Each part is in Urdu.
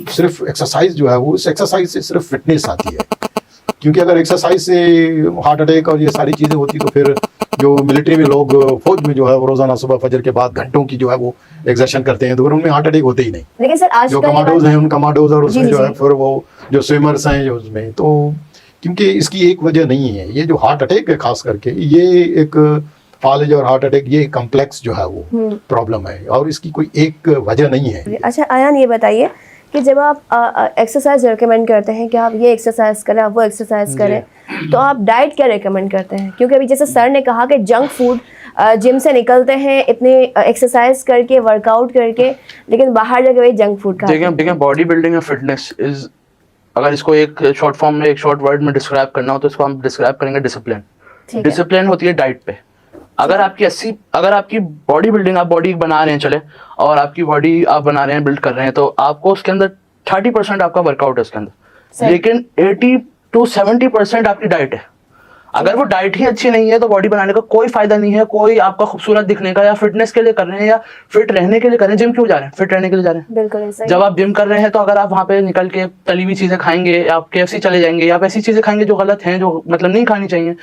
صرف ایکسرسائز جو ہے وہ اس ایکسرسائز سے صرف فٹنس آتی ہے, کیونکہ اگر ایکسرسائز سے ہارٹ اٹیک اور یہ ساری چیزیں ہوتی تو پھر جو ملٹری میں لوگ فوج میں جو ہے وہ روزانہ صبح فجر کے بعد گھنٹوں کی جو ہے وہ ایگزرشن کرتے ہیں تو پھر ان میں ہارٹ اٹیک ہوتے ہی نہیں. لیکن سر آج جو کمانڈوز ہیں ان کمانڈوز اور اس میں جو ہے پھر وہ جو سوئمرس ہیں جو اس میں, تو کیونکہ اس کی ایک وجہ نہیں ہے یہ جو ہارٹ اٹیک ہے, خاص کر کے یہ ایک فالج اور ہارٹ اٹیک یہ کمپلیکس جو ہے وہ پرابلم ہے اور اس کی کوئی ایک وجہ نہیں ہے. اچھا ایان یہ بتائیے کہ جب آپ ایکسرسائز ریکمینڈ کرتے ہیں کہ آپ یہ ایکسرسائز کریں, آپ وہ ایکسرسائز کریں, تو آپ ڈائٹ کیا ریکمینڈ کرتے ہیں؟ کیونکہ ابھی جیسے سر نے کہا کہ جنک فوڈ, جم سے نکلتے ہیں اتنے ایکسرسائز کر کے ورک آؤٹ کر کے, لیکن باہر جا کے وہی جنک فوڈ کھاتے ہیں. دیکھیں باڈی بلڈنگ اور فٹنس از, اگر اس کو ایک شارٹ فارم میں ایک شارٹ ورڈ میں ڈسکرائب کرنا ہو تو اس کو ہم ڈسکرائب کریں گے ڈسپلن. ڈسپلن ہوتی ہے ڈائٹ پہ. اگر آپ کی باڈی بلڈنگ, آپ باڈی بنا رہے ہیں چلے, اور آپ کی باڈی آپ بنا رہے ہیں بلڈ کر رہے ہیں, تو آپ کو اس کے اندر 30% آپ کا ورک آؤٹ ہے اس کے اندر, لیکن 80 to 70% آپ کی ڈائٹ ہے. اگر وہ ڈائٹ ہی اچھی نہیں ہے تو باڈی بنانے کا کوئی فائدہ نہیں ہے. کوئی آپ کا خوبصورت دکھنے کا یا فٹنس کے لیے کر رہے ہیں یا فٹ رہنے کے لیے کر رہے ہیں, جم کیوں جا رہے ہیں؟ فٹ رہنے کے لیے جا رہے ہیں. بالکل. جب آپ جم کر رہے ہیں تو اگر آپ وہاں پہ نکل کے تلی ہوئی چیزیں کھائیں گے, آپ KFC چلے جائیں گے, یا آپ ایسی چیزیں کھائیں گے جو غلط ہیں, جو مطلب نہیں کھانی چاہیے,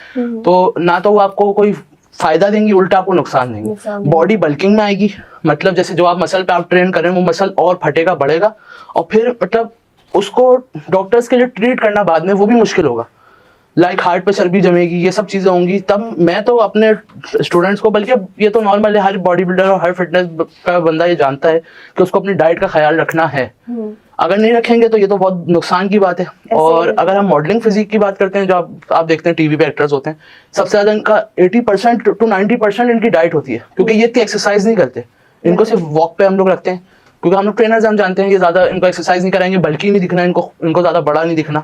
تو نہ تو وہ آپ کو کوئی فائدہ دیں گی, الٹا آپ کو نقصان دیں گی. باڈی بلکنگ میں آئے گی, مطلب جیسے جو آپ مسل پہ آپ ٹرین کر رہے ہیں وہ مسل اور پھٹے گا, بڑھے گا, اور پھر مطلب اس کو ڈاکٹرز کے لیے ٹریٹ کرنا بعد میں وہ بھی مشکل ہوگا. لائک ہارٹ پہ چربی جمے گی, یہ سب چیزیں ہوں گی. تب میں تو اپنے اسٹوڈنٹس کو, بلکہ یہ تو نارمل ہے, ہر باڈی بلڈر اور ہر فٹنس کا بندہ یہ جانتا ہے کہ اس کو اپنی ڈائٹ کا خیال رکھنا ہے. اگر نہیں رکھیں گے تو یہ تو بہت نقصان کی بات ہے. اور اگر ہم ماڈلنگ فزیک کی بات کرتے ہیں, جو آپ دیکھتے ہیں ٹی وی پہ ایکٹرز ہوتے ہیں, سب سے زیادہ ان کا 80% to 90% ان کی ڈائٹ ہوتی ہے, کیونکہ یہ اتنی ایکسرسائز نہیں کرتے. ان کو صرف واک پہ ہم لوگ رکھتے ہیں, کیونکہ ہم لوگ ٹرینرز ہم جانتے ہیں کہ زیادہ ان کو ایکسرسائز نہیں کرائیں گے, بلکی نہیں دکھنا ان کو زیادہ بڑا نہیں دکھنا.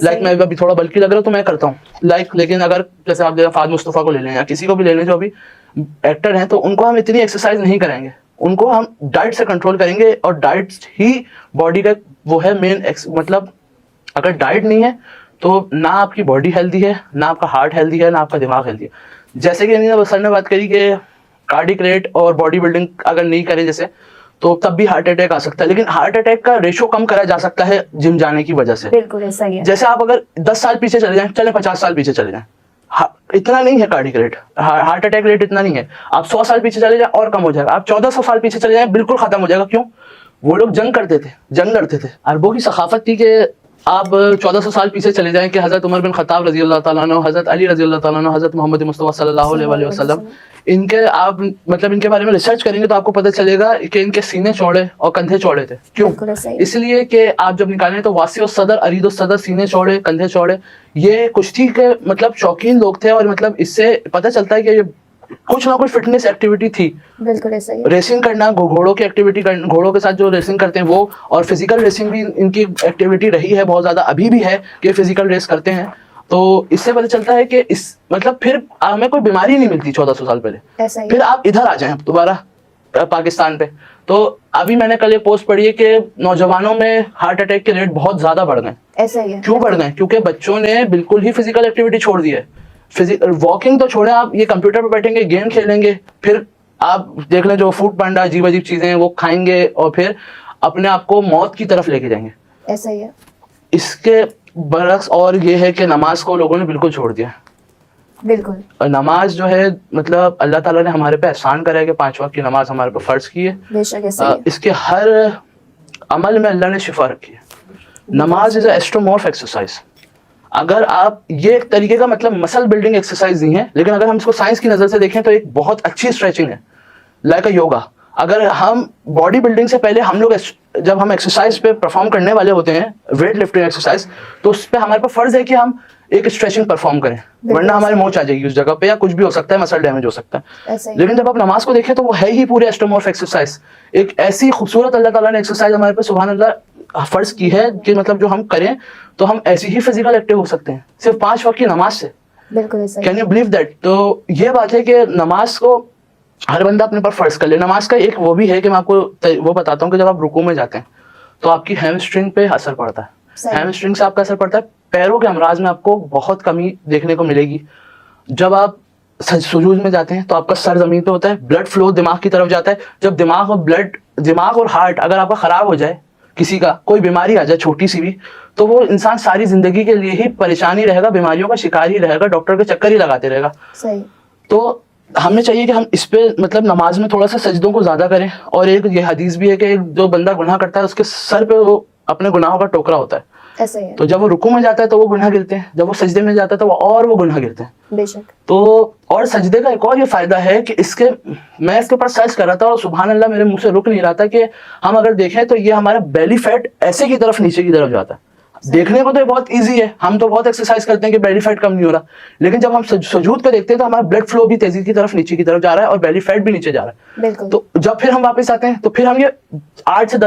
لائک میں ابھی تھوڑا بلکی لگ رہا ہوں تو میں کرتا ہوں لائک, لیکن اگر جیسے آپ فہد مصطفیٰ کو لے لیں یا کسی کو بھی لے لیں جو ابھی ایکٹر ہیں, تو ان کو ہم اتنی ایکسرسائز نہیں کریں گے. ان کو ہم ڈائٹ سے کنٹرول کریں گے, اور ڈائٹ ہی باڈی کا وہ ہے مین. مطلب اگر ڈائٹ نہیں ہے تو نہ آپ کی باڈی ہیلدی ہے, نہ آپ کا ہارٹ ہیلدی ہے, نہ آپ کا دماغ ہیلدی ہے. جیسے کہ سر نے بات کری کہ کارڈک ریٹ اور باڈی بلڈنگ اگر نہیں کریں جیسے, تو تب بھی ہارٹ اٹیک آ سکتا ہے. لیکن ہارٹ اٹیک کا ریشو کم کرا جا سکتا ہے جم جانے کی وجہ سے. بالکل ایسا ہی ہے. جیسے آپ اگر 10 سال پیچھے چلے جائیں, چلے 50 سال پیچھے چلے جائیں, اتنا نہیں ہے cardiac rate, heart attack rate اتنا نہیں ہے. آپ 100 سال پیچھے چلے جائیں اور کم ہو جائے گا. آپ 1400 سال پیچھے چلے جائیں بالکل ختم ہو جائے گا. کیوں؟ وہ لوگ جنگ کرتے تھے, جنگ لڑتے تھے. عربوں کی ثقافت تھی کہ آپ 1400 سال پیچھے چلے جائیں کہ حضرت عمر بن خطاب رضی اللہ تعالیٰ عنہ, حضرت علی رضی اللہ تعالیٰ عنہ, حضرت محمد مصطفیٰ صلی اللہ علیہ وسلم, ان کے آپ مطلب ان کے بارے میں ریسرچ کریں گے تو آپ کو پتہ چلے گا کہ ان کے سینے چوڑے اور کندھے چوڑے تھے. کیوں؟ اس لیے کہ آپ جب نکالیں تو واسع الصدر عریض الصدر, سینے چوڑے کندھے چوڑے, یہ کشتی کے مطلب شوقین لوگ تھے. اور مطلب اس سے پتہ چلتا ہے کہ یہ کچھ نہ کچھ فٹنس ایکٹیویٹی تھی. بالکل ایسا ہی. ریسنگ کرنا, گھوڑوں کی ایکٹیویٹی, گھوڑوں کے ساتھ جو ریسنگ کرتے ہیں وہ, اور فزیکل ریسنگ بھی ان کی ایکٹیویٹی رہی ہے بہت زیادہ, ابھی بھی ہے کہ فزیکل ریس کرتے ہیں. تو اس سے پتہ چلتا ہے کہ اس مطلب پھر ہمیں کوئی بیماری نہیں ملتی 1400 سال پہلے. پھر آپ ادھر آ جائیں دوبارہ پاکستان پہ, تو ابھی میں نے کل ایک پوسٹ پڑھی ہے کہ نوجوانوں میں ہارٹ اٹیک کے ریٹ بہت زیادہ بڑھ گئے. ایسا ہی ہے. کیوں بڑھ گئے؟ کیونکہ بچوں نے بالکل ہی فزیکل ایکٹیویٹی چھوڑ دی ہے. واکنگ تو چھوڑیں, آپ یہ کمپیوٹر پہ بیٹھیں گے, گیم کھیلیں گے, پھر آپ دیکھ لیں جو فوڈ پانڈا عجیب عجیب چیزیں ہیں وہ کھائیں گے, اور پھر اپنے آپ کو موت کی طرف لے کے جائیں گے. ایسا ہی ہے. اس کے برعکس اور یہ ہے کہ نماز کو لوگوں نے بالکل چھوڑ دیا. بالکل. اور نماز جو ہے مطلب اللہ تعالیٰ نے ہمارے پہ احسان کرا ہے کہ 5 وقت کی نماز ہمارے پہ فرض کی ہے. بے شک ایسا ہی ہے. اس کے ہر عمل میں اللہ نے شفا رکھی ہے. نماز از اے ایسٹرومورف ایکسرسائز. اگر آپ یہ ایک طریقے کا مطلب مسل بلڈنگ ایکسرسائز نہیں ہے, لیکن اگر ہم اس کو سائنس کی نظر سے دیکھیں تو ایک بہت اچھی اسٹریچنگ ہے, لائک اے یوگا. اگر ہم باڈی بلڈنگ سے پہلے ہم لوگ جب ہم ایکسرسائز پہ پرفارم کرنے والے ہوتے ہیں, ویٹ لفٹنگ ایکسرسائز, تو اس پہ ہمارے پہ فرض ہے کہ ہم ایک اسٹریچنگ پرفارم کریں, ورنہ ہمارے موچ آ جائے گی اس جگہ پہ, یا کچھ بھی ہو سکتا ہے, مسل ڈیمیج ہو سکتا ہے. لیکن جب آپ نماز کو دیکھیں تو وہ ہے ہی پورے ایسٹرومورف ایکسرسائز. ایک ایسی خوبصورت اللہ تعالیٰ نے ایکسرسائز ہمارے پہ سبحان اللہ فرض کی ہے کہ مطلب جو ہم کریں تو ہم ایسی ہی فزیکل ایکٹیو ہو سکتے ہیں صرف 5 وقت کی نماز سے. بالکل. Can you believe that? تو یہ بات ہے کہ نماز کو ہر بندہ اپنے پر فرض کر لے. نماز کا ایک وہ بھی ہے کہ میں آپ کو وہ بتاتا ہوں کہ جب آپ رکوع میں جاتے ہیں تو آپ کی ہیم اسٹرنگ پہ اثر پڑتا ہے. ہیم اسٹرنگ سے آپ کا اثر پڑتا ہے. پیروں کے امراض میں آپ کو بہت کمی دیکھنے کو ملے گی. جب آپ سجود میں جاتے ہیں تو آپ کا سر زمین پہ ہوتا ہے, بلڈ فلو دماغ کی طرف جاتا ہے. جب دماغ اور ہارٹ اگر آپ کا خراب ہو جائے کسی کا کوئی بیماری آ جائے چھوٹی سی بھی, تو وہ انسان ساری زندگی کے لیے ہی پریشان ہی رہے گا, بیماریوں کا شکار ہی رہے گا, ڈاکٹر کے چکر ہی لگاتے رہے گا. صحیح. تو ہمیں چاہیے کہ ہم اس پہ مطلب نماز میں تھوڑا سا سجدوں کو زیادہ کریں. اور ایک یہ حدیث بھی ہے کہ جو بندہ گناہ کرتا ہے اس کے سر پہ وہ اپنے گناہوں کا ٹوکرا ہوتا ہے. ایسا ہی ہے. تو جب وہ رکوع میں جاتا ہے تو وہ گناہ گرتے ہیں, جب وہ سجدے میں جاتا ہے تو وہ گناہ گرتے ہیں. بے شک. تو اور سجدے کا ایک اور یہ فائدہ ہے کہ میں اس کے اوپر سرچ کر رہا تھا اور سبحان اللہ میرے منہ سے رک نہیں رہا تھا کہ ہم اگر دیکھیں تو یہ ہمارا بیلی فیٹ ایسے کی طرف نیچے کی طرف جاتا ہے. دیکھنے کو تو یہ بہت ایزی ہے, ہم تو بہت ایکسرسائز کرتے ہیں کہ بیلی فیٹ کم نہیں ہو رہا, لیکن جب ہم سجود کو دیکھتے ہیں تو ہمارا بلڈ فلو بھی تیزی کی طرف نیچے کی طرف جا رہا ہے اور بیلی فیٹ بھی نیچے جا رہا ہے. بالکل. تو جب پھر ہم واپس آتے ہیں تو پھر ہم یہ 8 سے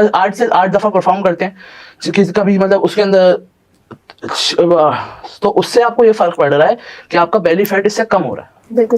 8 دفعہ پرفارم کرتے ہیں کبھی مطلب اس کے اندر, تو اس سے آپ کو یہ فرق پڑ رہا ہے کہ آپ کا بیلی فیٹ اس سے کم ہو رہا ہے. بالکل.